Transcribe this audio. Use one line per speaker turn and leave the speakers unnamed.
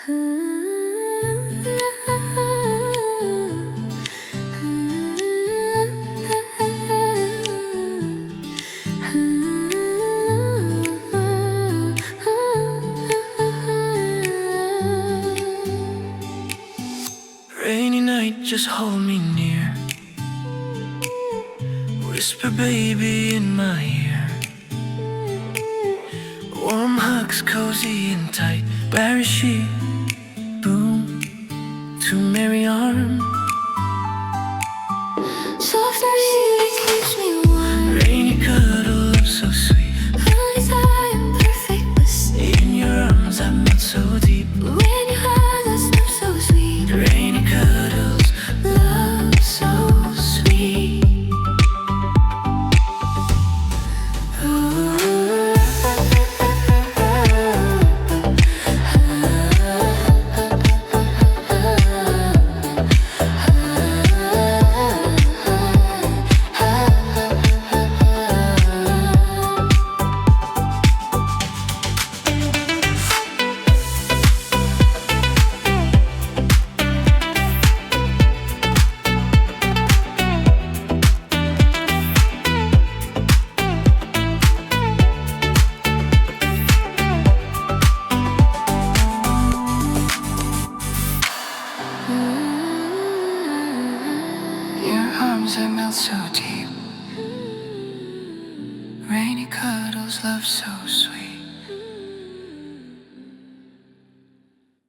Rainy night, just hold me near. Whisper baby in my ear. Warm hugs, cozy and tight. Where is she? Boom, to Mary arm.
Soft music keeps me warm.
Rainy cuddle, love so sweet.
Eyes high and perfect bliss.
In your arms I melt so deep.
When you hug us, I'm so sweet.
Rainy cuddles,
Love so sweet.
your arms I melt so deep. Rainy cuddles, love so sweet.